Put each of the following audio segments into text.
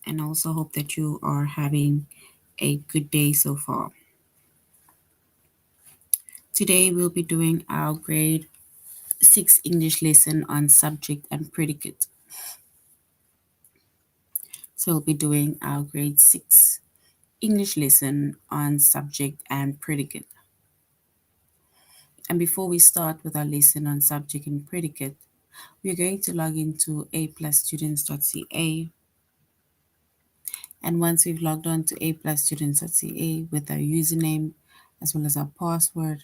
and also hope that you are having a good day so far. Today we'll be doing our grade 6 English lesson on subject and predicate. So we'll be doing our grade 6 English lesson on subject and predicate. And before we start with our lesson on subject and predicate, we're going to log into aplusstudents.ca. And once we've logged on to aplusstudents.ca with our username as well as our password,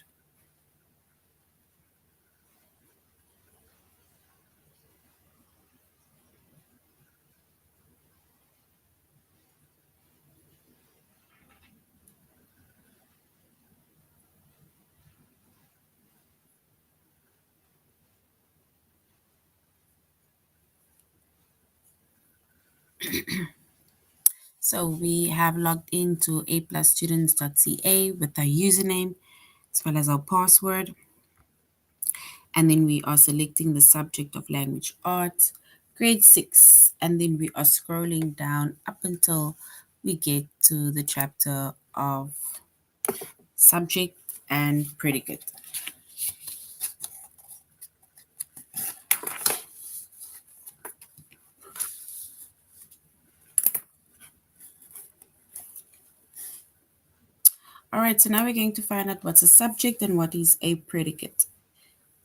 so we have logged into aplusstudents.ca with our username as well as our password. And then we are selecting the subject of language arts, grade 6. And then we are scrolling down up until we get to the chapter of subject and predicate. All right, so now we're going to find out what's a subject and what is a predicate.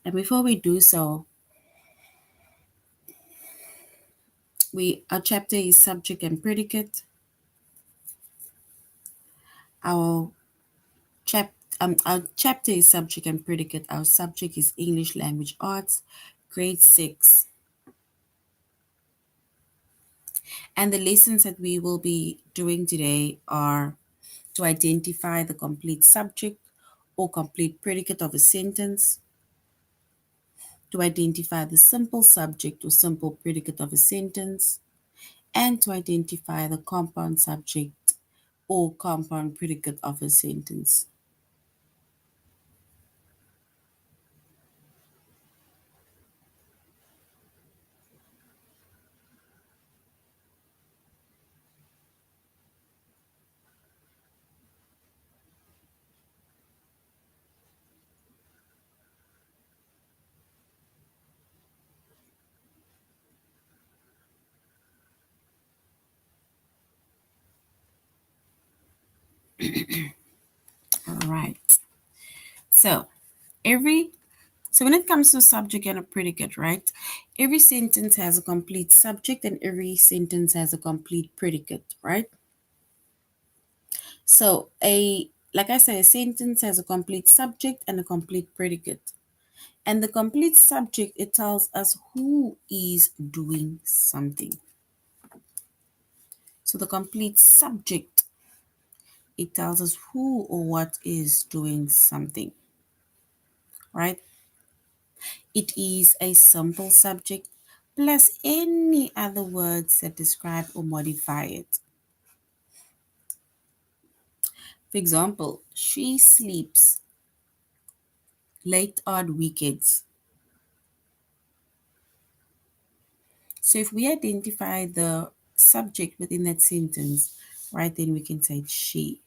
And before we do so, our chapter is subject and predicate. Our our chapter is subject and predicate. Our subject is English language arts, grade 6. And the lessons that we will be doing today are to identify the complete subject or complete predicate of a sentence, to identify the simple subject or simple predicate of a sentence, and to identify the compound subject or compound predicate of a sentence. All right. So every so when it comes to subject and a predicate, right? Every sentence has a complete subject and every sentence has a complete predicate, right? So like I say, a sentence has a complete subject and a complete predicate. And the complete subject, it tells us who is doing something. So the complete subject, it tells us who or what is doing something, right? It is a simple subject plus any other words that describe or modify it. For example, she sleeps late on weekends. So if we identify the subject within that sentence, right, then we can say she.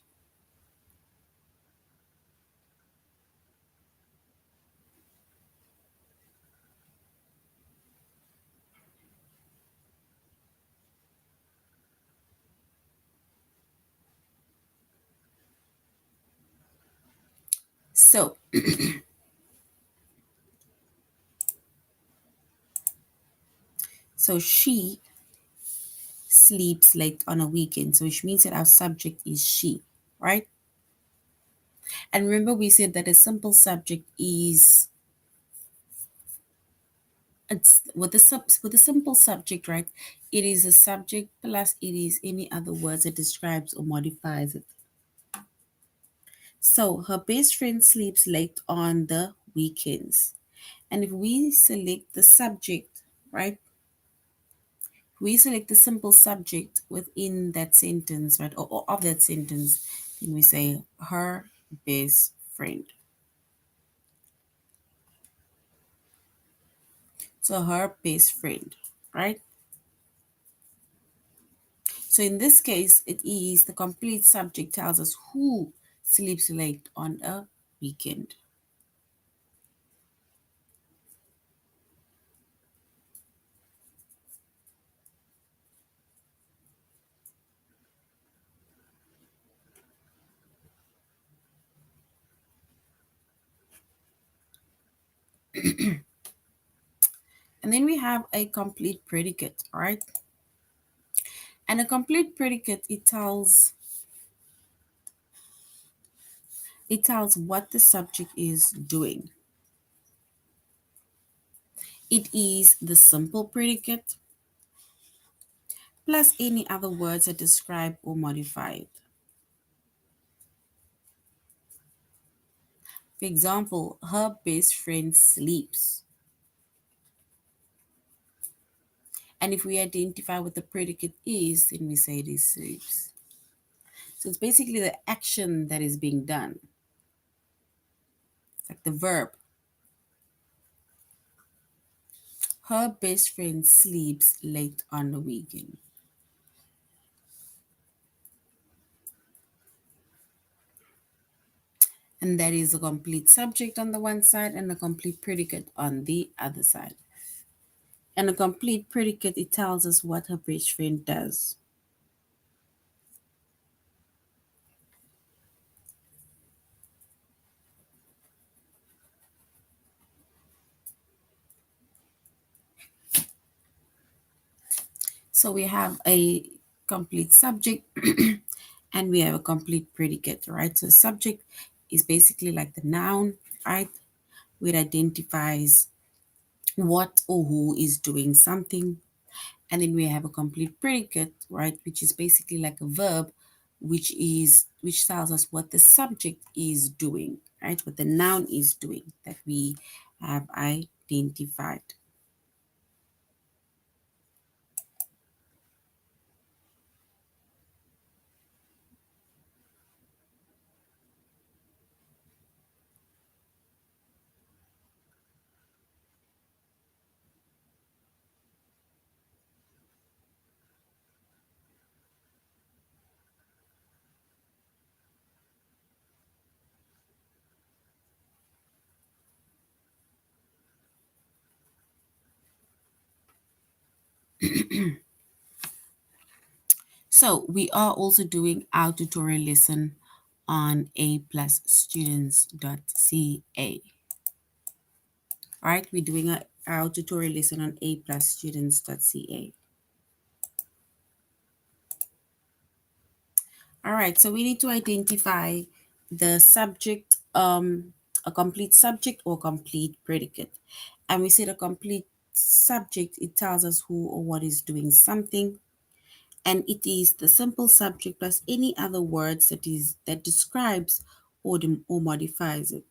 So she sleeps late on a weekend, so which means that our subject is she, right? And remember we said that a simple subject is it's with a simple subject, right? It is a subject plus it is any other words that describes or modifies it. So her best friend sleeps late on the weekends. And if we select the subject, right? We select the simple subject within that sentence, right? Or of that sentence, then we say her best friend. So her best friend, right? So in this case, it is the complete subject tells us who sleeps late on a weekend. And then we have a complete predicate, all right? And a complete predicate, it tells what the subject is doing. It is the simple predicate plus any other words that describe or modify it. For example, her best friend sleeps. And if we identify what the predicate is, then we say it is sleeps. So it's basically the action that is being done. It's like the verb. Her best friend sleeps late on the weekend. And that is a complete subject on the one side and a complete predicate on the other side. And a complete predicate, it tells us what her best friend does. So we have a complete subject and we have a complete predicate, right? So subject is basically like the noun, right? Which identifies what or who is doing something. And then we have a complete predicate, right? Which is basically like a verb, which tells us what the subject is doing, right? What the noun is doing that we have identified. So we are also doing our tutorial lesson on aplusstudents.ca. All right, we're doing our tutorial lesson on aplusstudents.ca. All right, so we need to identify the subject, a complete subject or complete predicate. And we said a complete subject, it tells us who or what is doing something. And it is the simple subject plus any other words that describes or modifies it.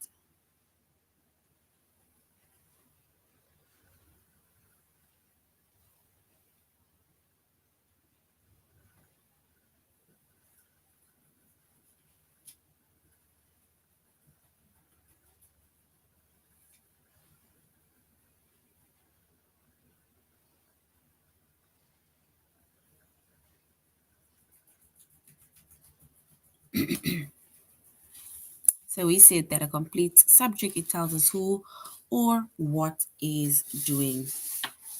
So we said that a complete subject, it tells us who or what is doing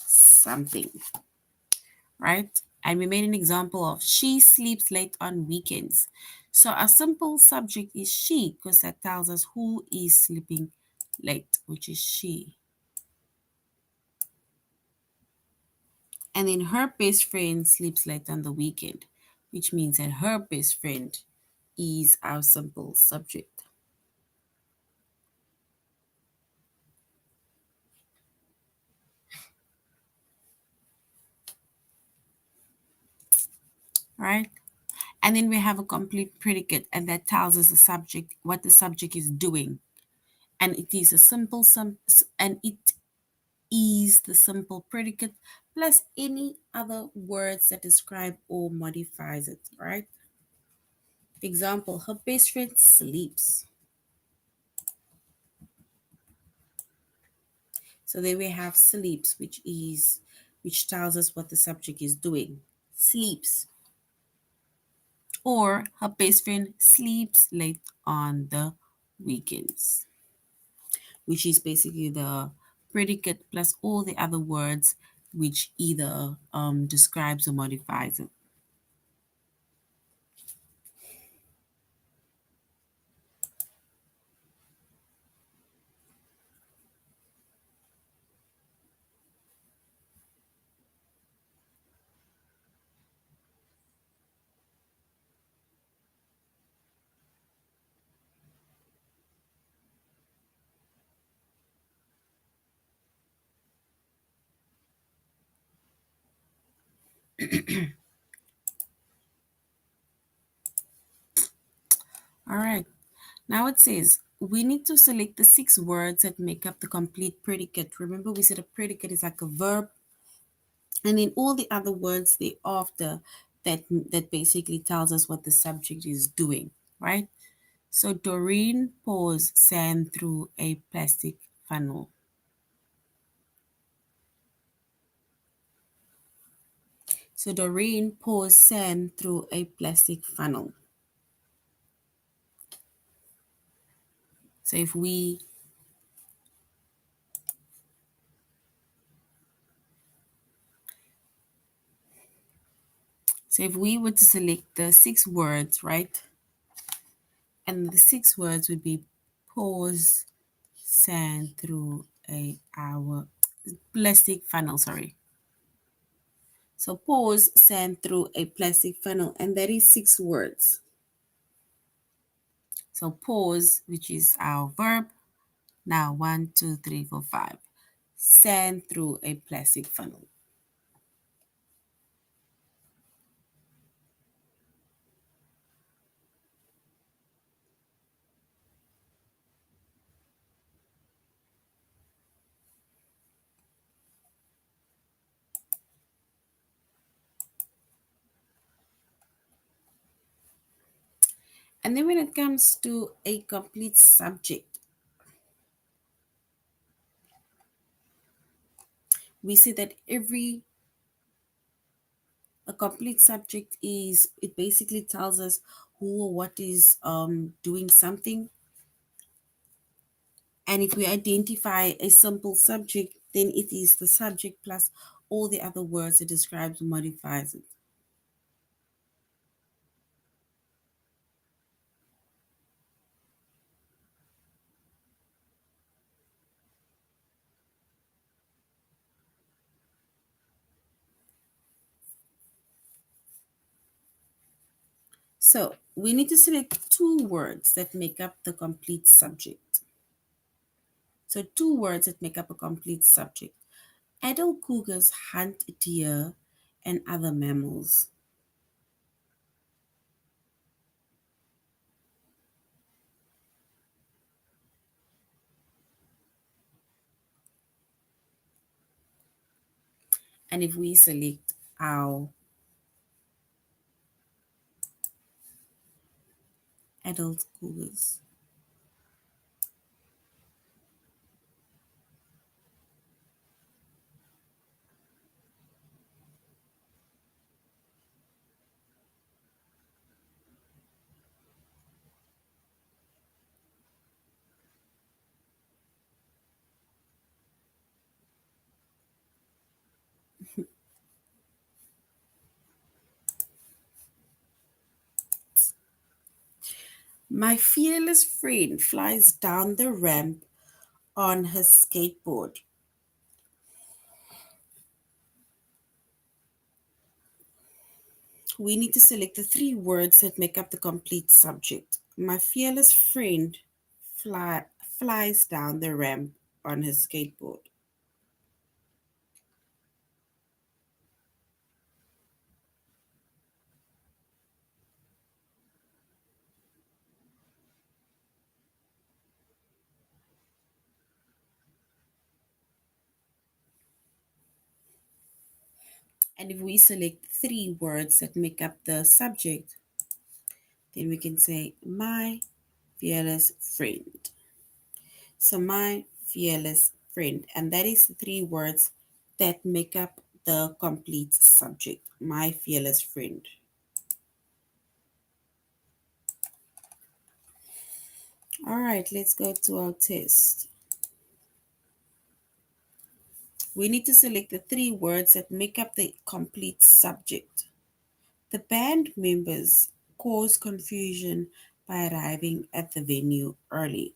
something, right? And we made an example of she sleeps late on weekends. So a simple subject is she because that tells us who is sleeping late, which is she. And then her best friend sleeps late on the weekend, which means that her best friend is our simple subject, right? And then we have a complete predicate, and that tells us the subject, what the subject is doing. And it is a simple and it is the simple predicate plus any other words that describe or modifies it, right? Example, her best friend sleeps. So there we have sleeps, which tells us what the subject is doing. Sleeps. Or her best friend sleeps late on the weekends, which is basically the predicate plus all the other words which either describes or modifies it. All right. Now it says we need to select the 6 words that make up the complete predicate. Remember, we said a predicate is like a verb, and then all the other words thereafter that basically tells us what the subject is doing, right? So Doreen pours sand through a plastic funnel. So Doreen pours sand through a plastic funnel. So if we were to select the 6 words, right? And the 6 words would be pours sand through a our plastic funnel, sorry. So pours sand through a plastic funnel, and that is 6 words. So pours, which is our verb. Now 1, 2, 3, 4, 5. Sand through a plastic funnel. And then when it comes to a complete subject, we see that a complete subject is, it basically tells us who or what is doing something. And if we identify a simple subject, then it is the subject plus all the other words it describes or modifies it. So we need to select 2 words that make up the complete subject. So 2 words that make up a complete subject. Adult cougars hunt deer and other mammals. And if we select our adult cougars, my fearless friend flies down the ramp on his skateboard. We need to select the 3 words that make up the complete subject. My fearless friend flies down the ramp on his skateboard. And if we select 3 words that make up the subject, then we can say my fearless friend. So my fearless friend, and that is the 3 words that make up the complete subject. My fearless friend. All right, let's go to our test. We need to select the three words that make up the complete subject. The band members cause confusion by arriving at the venue early.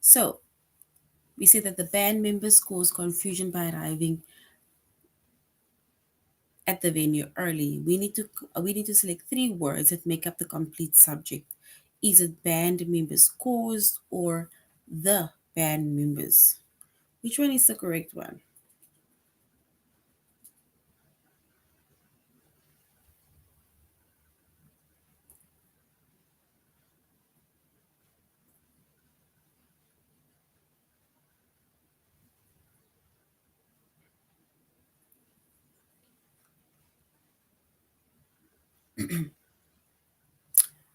So, we see that the band members cause confusion by arriving at the venue early. We need to select three words that make up the complete subject. Is it band members caused or the band members? Which one is the correct one?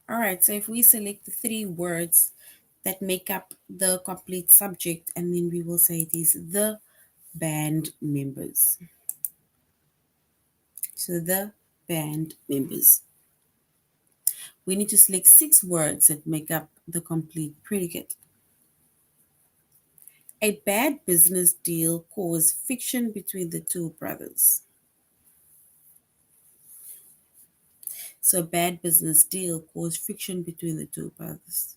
All right, so if we select the three words that make up the complete subject, and then we will say it is the band members. So the band members. We need to select six words that make up the complete predicate. A bad business deal caused friction between the two brothers. So a bad business deal caused friction between the two brothers.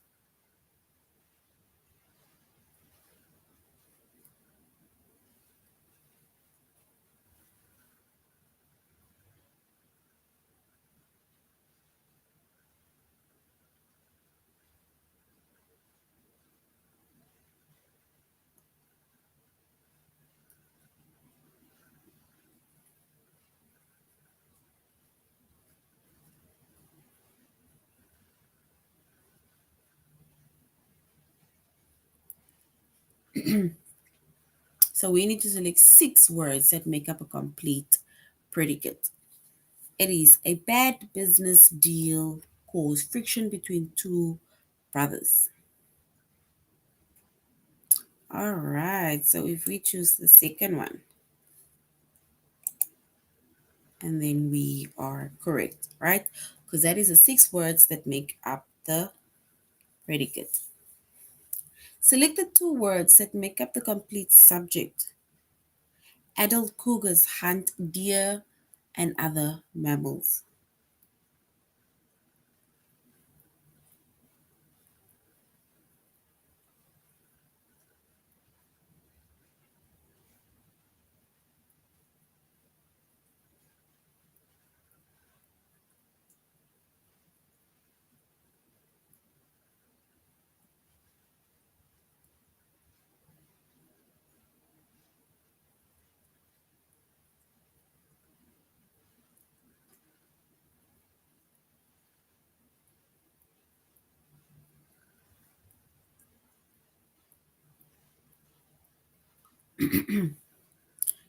So we need to select six words that make up a complete predicate. It is a bad business deal caused friction between two brothers. All right, so if we choose the second one, and then we are correct, right? Because that is the six words that make up the predicate. Select the two words that make up the complete subject. Adult cougars hunt deer and other mammals.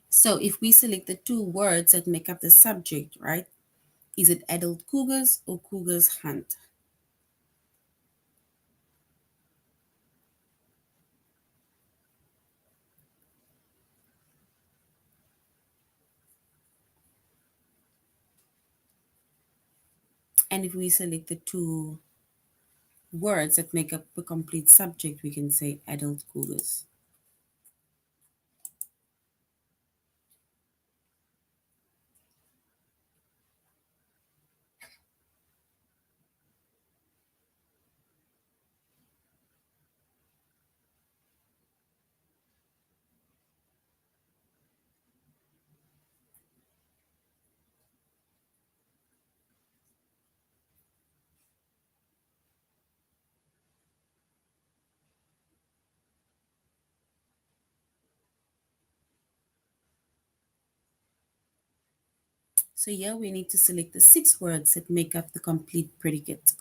So if we select the two words that make up the subject, right? Is it adult cougars or cougars hunt? And if we select the two words that make up the complete subject, we can say adult cougars. So here we need to select the six words that make up the complete predicate.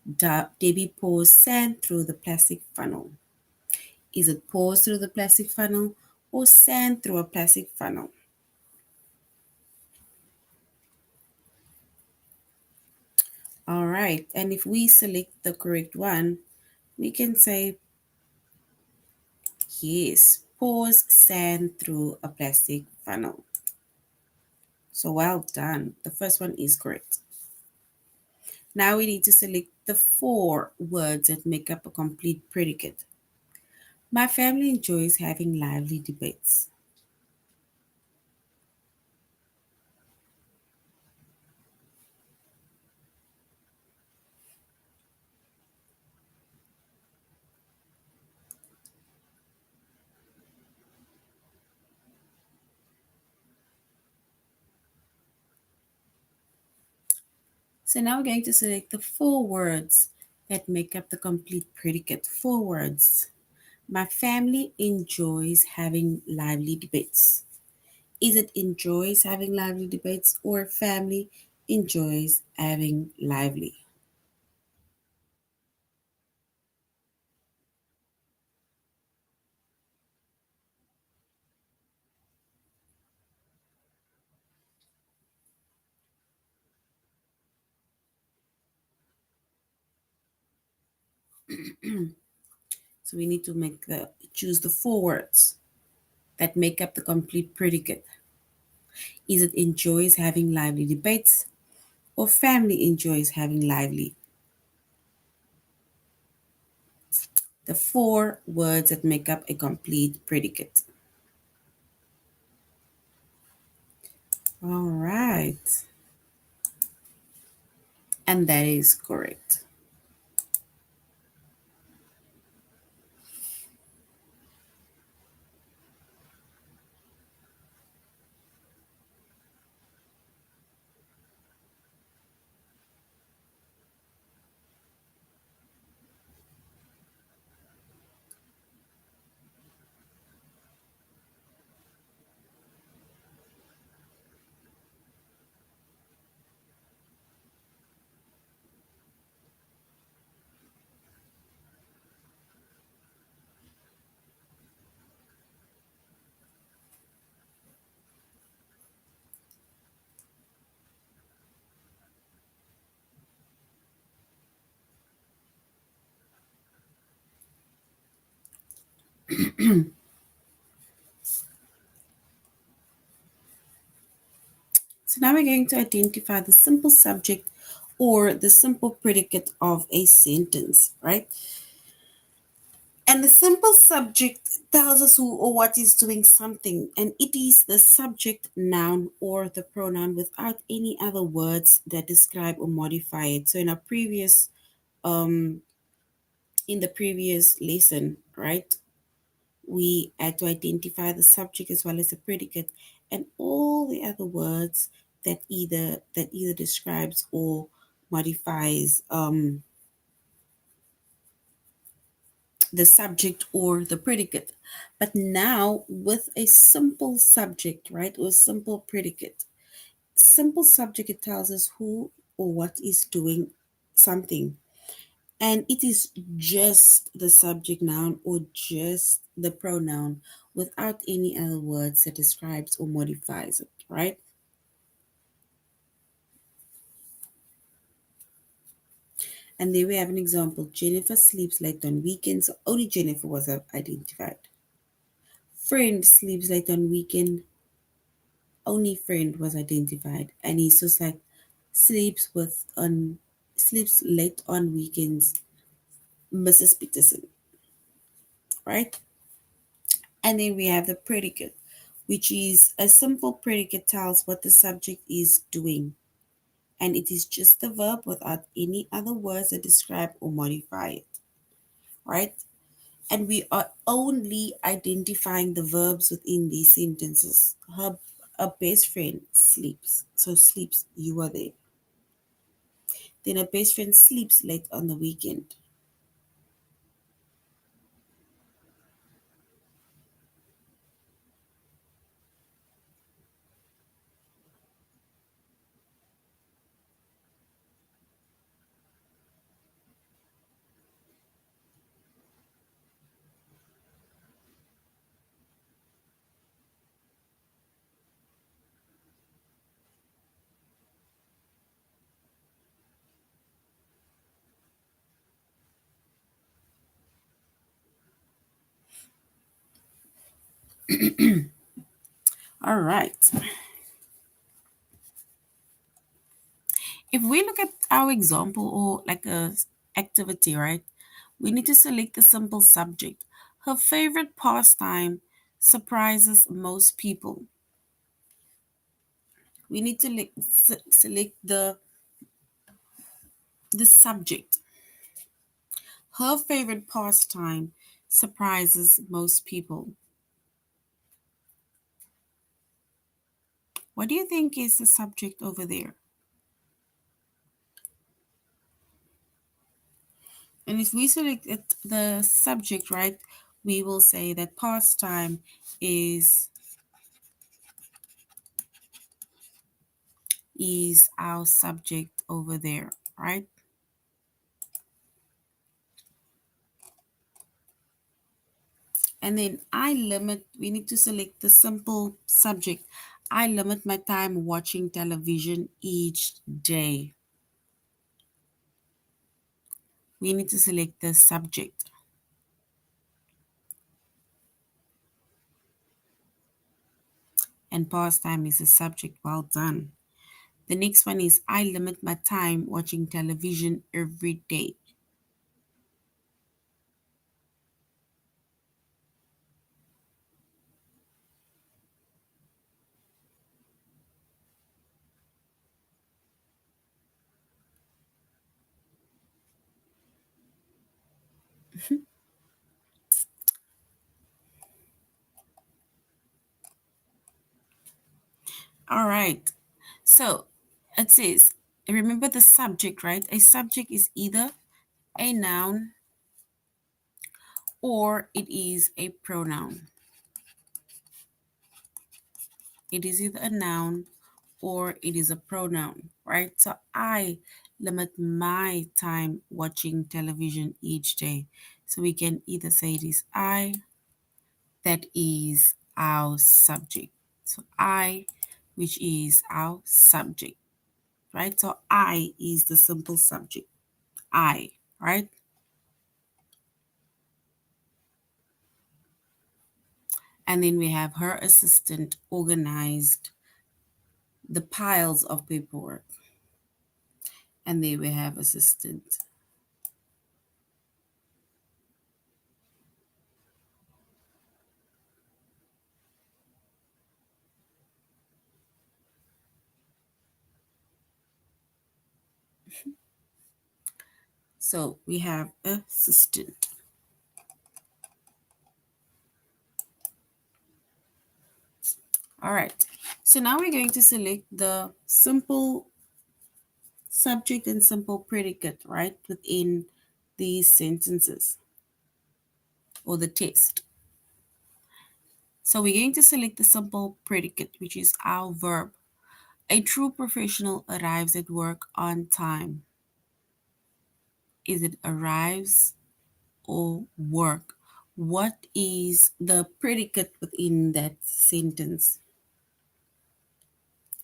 Debbie pours sand through the plastic funnel. Is it pours through the plastic funnel or sand through a plastic funnel? All right, and if we select the correct one, we can say yes, pours sand through a plastic funnel. So well done. The first one is correct. Now we need to select the four words that make up a complete predicate. My family enjoys having lively debates. So now we're going to select the four words that make up the complete predicate. Four words. My family enjoys having lively debates. Is it enjoys having lively debates or family enjoys having lively? So we need to choose the four words that make up the complete predicate. Is it enjoys having lively debates or family enjoys having lively? The four words that make up a complete predicate. All right. And that is correct. So now we're going to identify the simple subject or the simple predicate of a sentence, right? And the simple subject tells us who or what is doing something, and it is the subject, noun, or the pronoun without any other words that describe or modify it. So um, in the previous lesson, right, we had to identify the subject as well as the predicate and all the other words that either describes or modifies the subject or the predicate. But now with a simple subject, right, or simple predicate, simple subject, it tells us who or what is doing something. And it is just the subject noun or just the pronoun without any other words that describes or modifies it, right? And there we have an example. Jennifer sleeps late on weekends. Only Jennifer was identified. Friend sleeps late on weekend. Only friend was identified. And he's just like sleeps late on weekends. Mrs. Peterson, right? And then we have the predicate, which is a simple predicate tells what the subject is doing. And it is just the verb without any other words that describe or modify it, right? And we are only identifying the verbs within these sentences. Her best friend sleeps. So sleeps, you are there. Then her best friend sleeps late on the weekend. All right. If we look at our example or like a activity, right? We need to select the simple subject. Her favorite pastime surprises most people. We need to select the subject. Her favorite pastime surprises most people. What do you think is the subject over there? And if we select the subject, right, we will say that pastime is is our subject over there, right? And then we need to select the simple subject. I limit my time watching television each day. We need to select the subject. And pastime is the subject. Well done. The next one is I limit my time watching television every day. All right. So it says, remember the subject, right? A subject is either a noun or it is a pronoun. It is either a noun or it is a pronoun, right? So I limit my time watching television each day. So we can either say it is I, that is our subject. So I, which is our subject, right? So I is the simple subject. I, right? And then we have her assistant organized the piles of paperwork. And there we have assistant. So we have assistant. All right. So now we're going to select the simple subject and simple predicate, right, within these sentences or the test. So we're going to select the simple predicate, which is our verb. A true professional arrives at work on time. Is it arrives or work? What is the predicate within that sentence?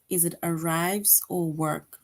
Is it arrives or work?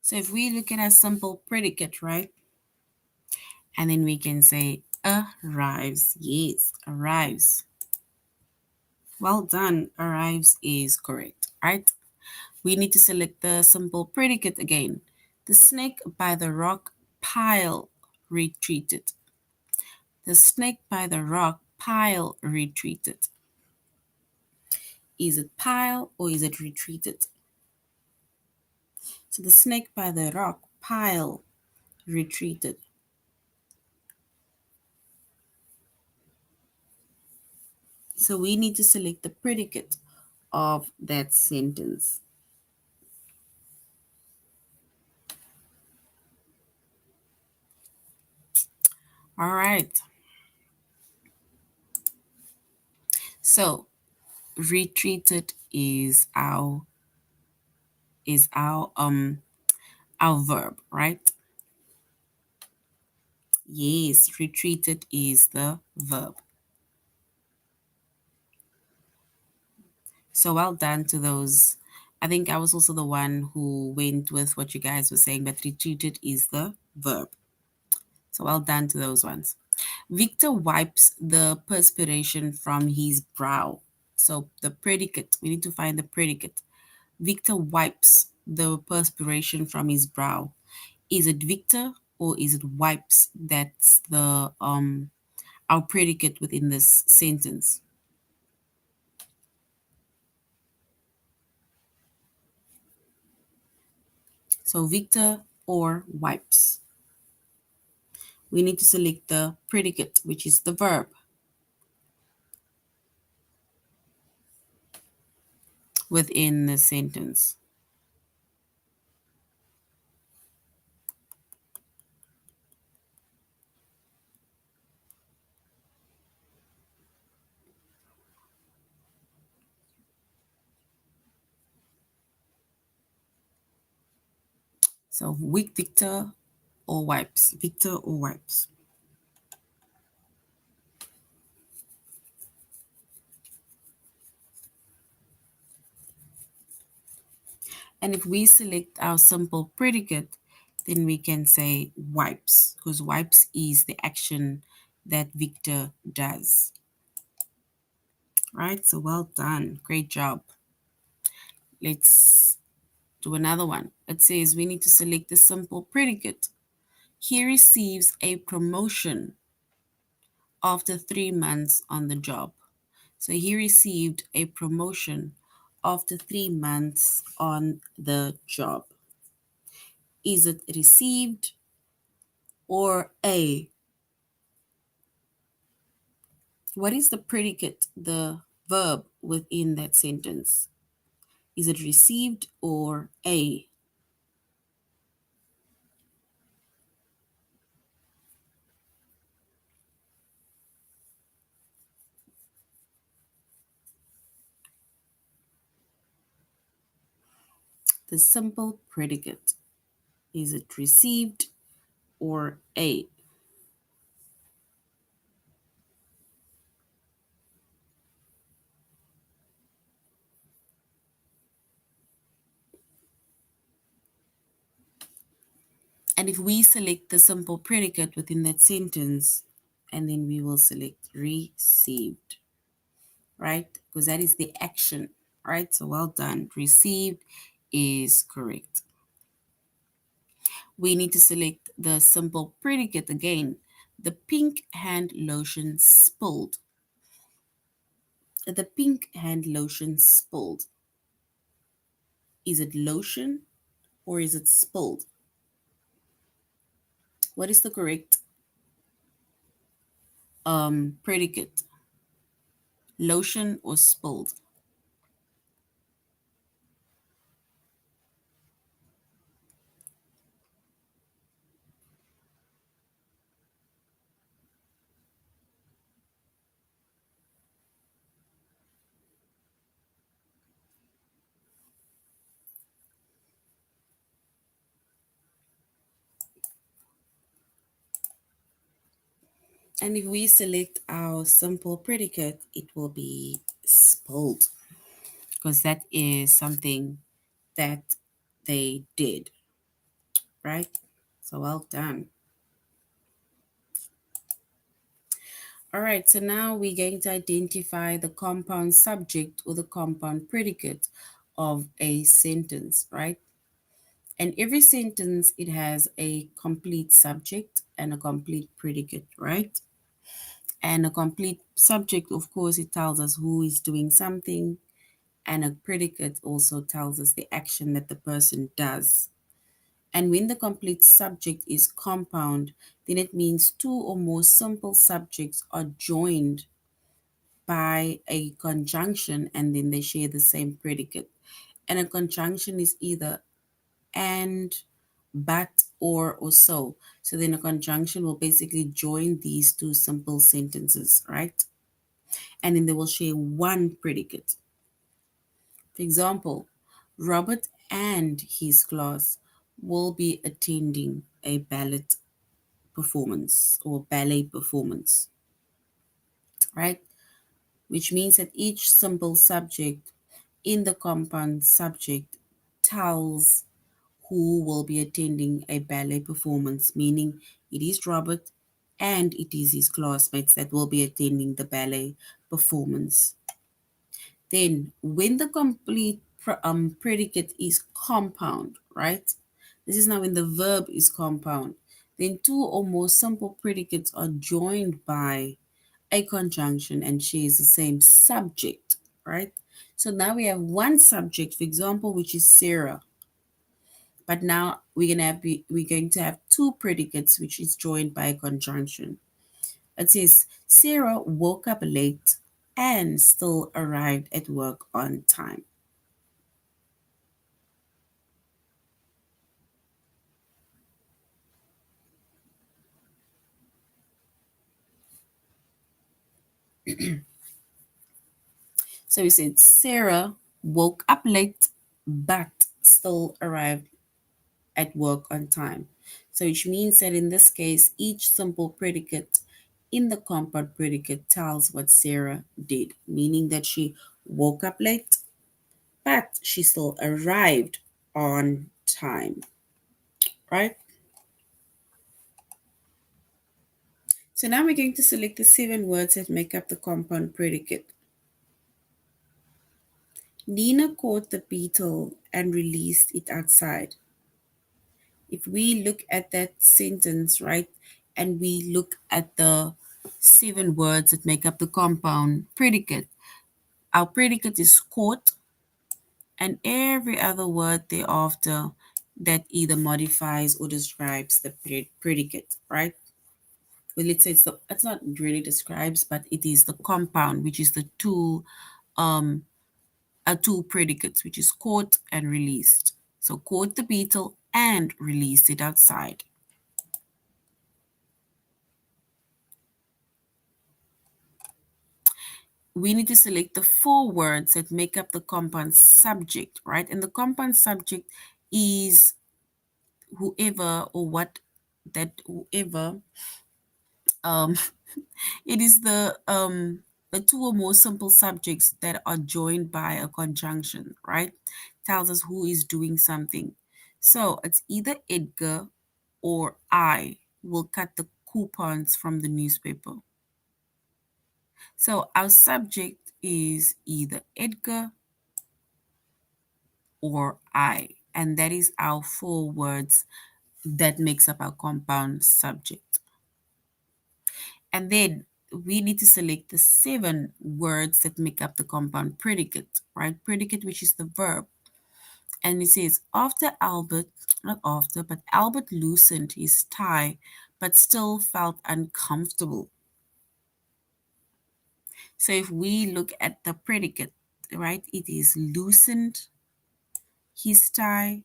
So if we look at a simple predicate, right? And then we can say arrives. Yes, arrives. Well done. Arrives is correct, right? We need to select the simple predicate again. The snake by the rock pile retreated. The snake by the rock pile retreated. Is it pile or is it retreated? So the snake by the rock pile retreated. So we need to select the predicate of that sentence. All right. So retreated is our verb, right? Yes, retreated is the verb. So well done to those. I think I was also the one who went with what you guys were saying, but retreated is the verb. So well done to those ones. Victor wipes the perspiration from his brow. So the predicate, we need to find the predicate. Victor wipes the perspiration from his brow. Is it Victor or is it wipes that's the our predicate within this sentence? So Victor or wipes. We need to select the predicate, which is the verb within the sentence. So weak Victor or wipes. Victor or wipes. And if we select our simple predicate, then we can say wipes, because wipes is the action that Victor does. Right? So well done. Great job. Let's do another one. It says we need to select the simple predicate. He receives a promotion after 3 months on the job. So he received a promotion after 3 months on the job. Is it received or a? What is the predicate, the verb within that sentence? Is it received or a? The simple predicate. Is it received or a? And if we select the simple predicate within that sentence, and then we will select received, right? Because that is the action, right? So well done. Received is correct. We need to select the simple predicate again. The pink hand lotion spilled. The pink hand lotion spilled. Is it lotion or is it spilled? What is the correct predicate? Lotion or spilled? And if we select our simple predicate, it will be spilled because that is something that they did, right? So well done. All right, so now we're going to identify the compound subject or the compound predicate of a sentence, right? And every sentence, it has a complete subject and a complete predicate, right? And a complete subject, of course, it tells us who is doing something, and a predicate also tells us the action that the person does. And when the complete subject is compound, then it means two or more simple subjects are joined by a conjunction and then they share the same predicate. And a conjunction is either and, but, or so. So then a conjunction will basically join these two simple sentences, right? and then they will share one predicate. For example, Robert and his class will be attending a ballet performance or ballet performance, right? Which means that each simple subject in the compound subject tells who will be attending a ballet performance, meaning it is Robert and it is his classmates that will be attending the ballet performance. Then, when the complete predicate is compound, right? This is now when the verb is compound. Then, two or more simple predicates are joined by a conjunction and shares the same subject, right? So now we have one subject, for example, which is Sarah. But now we're going to have two predicates, which is joined by a conjunction. It says Sarah woke up late and still arrived at work on time. So we said Sarah woke up late but still arrived at work on time. So which means that in this case, each simple predicate in the compound predicate tells what Sarah did, meaning that she woke up late, but she still arrived on time, right? So now we're going to select the 7 words that make up the compound predicate. Nina caught the beetle and released it outside. If we look at that sentence, right, and we look at the 7 words that make up the compound predicate, our predicate is caught, and every other word thereafter that either modifies or describes the predicate, right? Well, let's say it's not really describes, but it is the compound, which is the um two predicates, which is caught and released. So caught the beetle and released it outside. We need to select the 4 words that make up the compound subject, right? And the compound subject is whoever or what that whoever um it is the two or more simple subjects that are joined by a conjunction, right? Tells us who is doing something. So it's either Edgar or I will cut the coupons from the newspaper. So our subject is either Edgar or I, and that is our 4 words that makes up our compound subject. And then we need to select the 7 words that make up the compound predicate, right? Predicate, which is the verb. And it says, after Albert, not after, but Albert loosened his tie, but still felt uncomfortable. So if we look at the predicate, right, it is loosened his tie,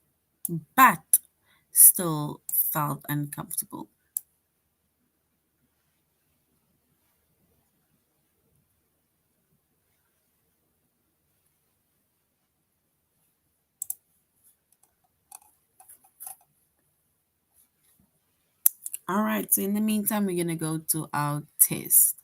but still felt uncomfortable. All right, so in the meantime, we're going to go to our test.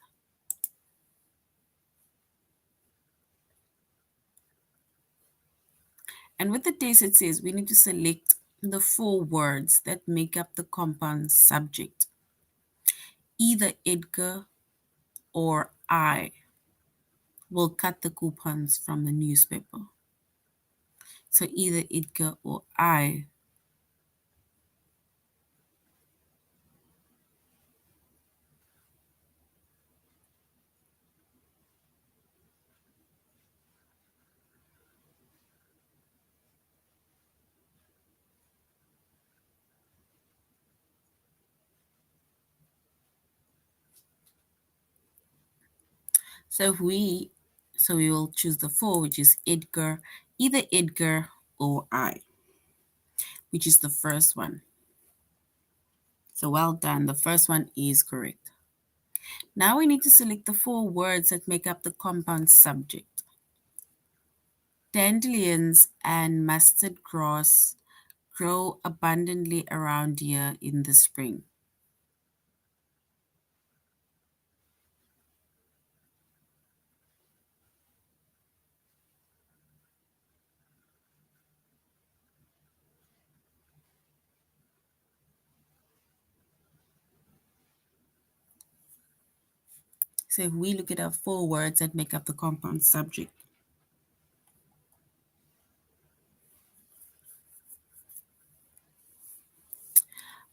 And with the test, it says we need to select the 4 words that make up the compound subject. Either Edgar or I will cut the coupons from the newspaper. So either Edgar or I. So if we so we will choose the 4, which is Edgar, either Edgar or I, which is the first one. So well done. The first one is correct. Now we need to select the four words that make up the compound subject. Dandelions and mustard grass grow abundantly around here in the spring. So if we look at our four words that make up the compound subject,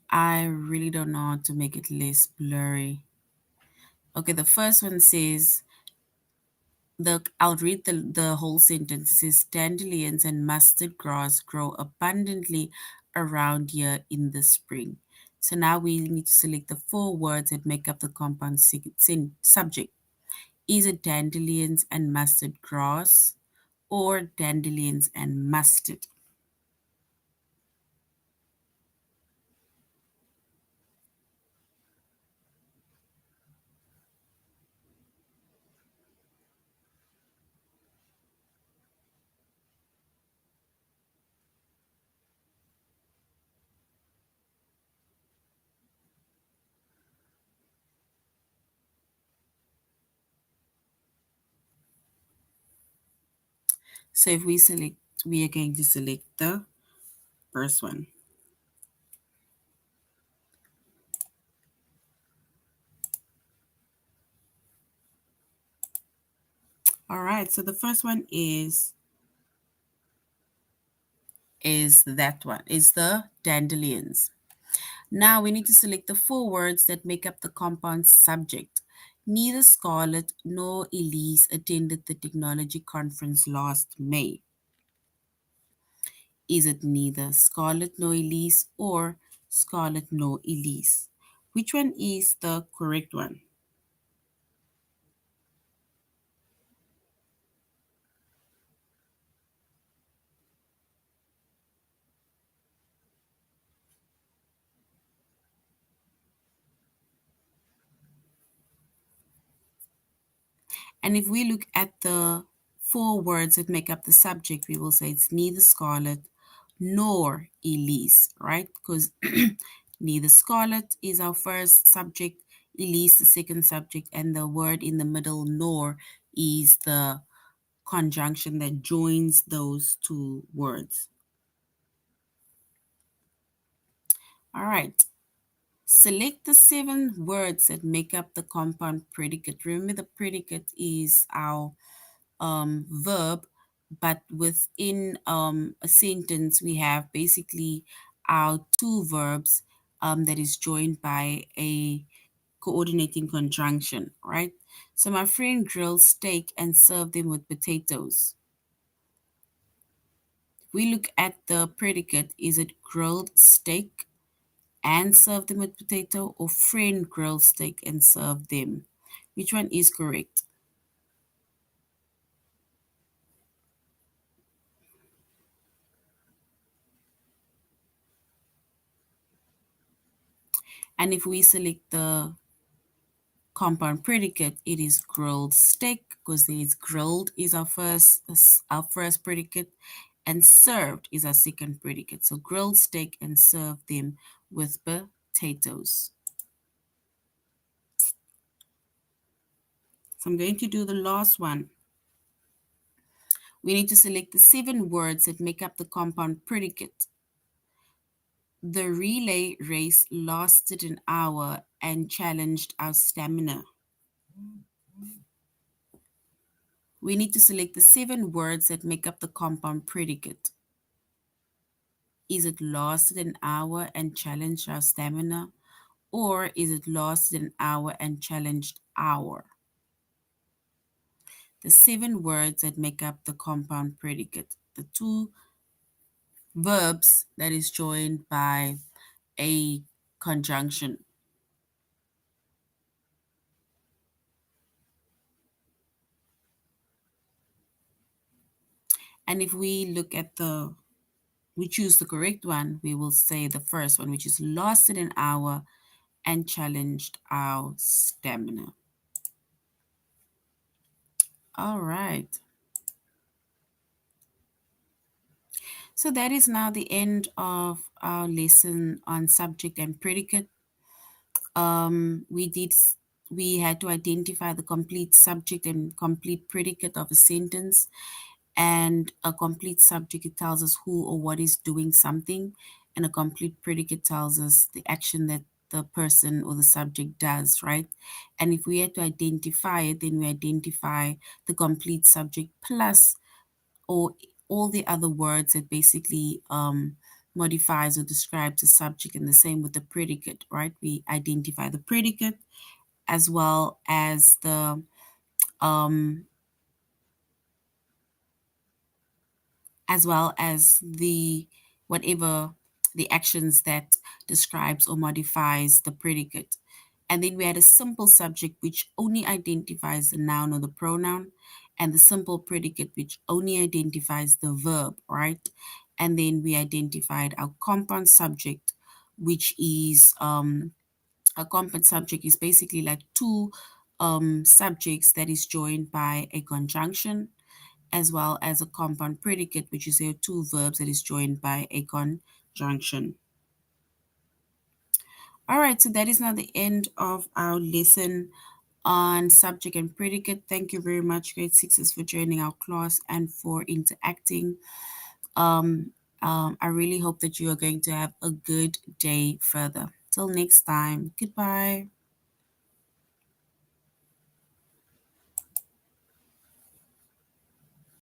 I really don't know how to make it less blurry. Okay, the first one says, I'll read the whole sentence. It says dandelions and mustard grass grow abundantly around here in the spring. So now we need to select the four words that make up the compound subject. Is it dandelions and mustard grass or dandelions and mustard? So if we select, we are going to select the first one. All right, so the first one is that one, is the dandelions. Now we need to select the four words that make up the compound subject. Neither Scarlett nor Elise attended the technology conference last May. Is it neither Scarlett nor Elise or Scarlett nor Elise? Which one is the correct one? And if we look at the four words that make up the subject, we will say it's neither Scarlett nor Elise, right? Because neither Scarlett is our first subject, Elise the second subject, and the word in the middle, nor, is the conjunction that joins those two words. All right. Select the seven words that make up the compound predicate. Remember, the predicate is our verb, but within a sentence, we have basically our two verbs that is joined by a coordinating conjunction, right? So my friend grilled steak and served them with potatoes. We look at the predicate. Is it grilled steak and served them with potato, or friend grilled steak and served them? Which one is correct? And if we select the compound predicate, it is grilled steak, because there is grilled is our first predicate, and served is our second predicate. So grilled steak and serve them with potatoes. So I'm going to do the last one. We need to select the seven words that make up the compound predicate. The relay race lasted an hour and challenged our stamina. We need to select the seven words that make up the compound predicate. Is it lasted an hour and challenged our stamina? Or is it lasted an hour and challenged our? The seven words that make up the compound predicate. The two verbs that is joined by a conjunction. And if we choose the correct one, we will say the first one, which is lasted an hour and challenged our stamina. All right. So that is now the end of our lesson on subject and predicate. We did we had to identify the complete subject and complete predicate of a sentence. And a complete subject, it tells us who or what is doing something, and a complete predicate tells us the action that the person or the subject does, right? And if we had to identify it, then we identify the complete subject plus or all the other words that basically modifies or describes the subject, and the same with the predicate, right? We identify the predicate as well as um, the whatever the actions that describes or modifies the predicate. And then we had a simple subject which only identifies the noun or the pronoun, and the simple predicate which only identifies the verb, right? And then we identified our compound subject, which is a compound subject is basically like two subjects that is joined by a conjunction, as well as a compound predicate, which is a two verbs that is joined by a conjunction. All right, so that is now the end of our lesson on subject and predicate. Thank you very much, grade sixes, for joining our class and for interacting. Um, I really hope that you are going to have a good day further. Till next time, goodbye.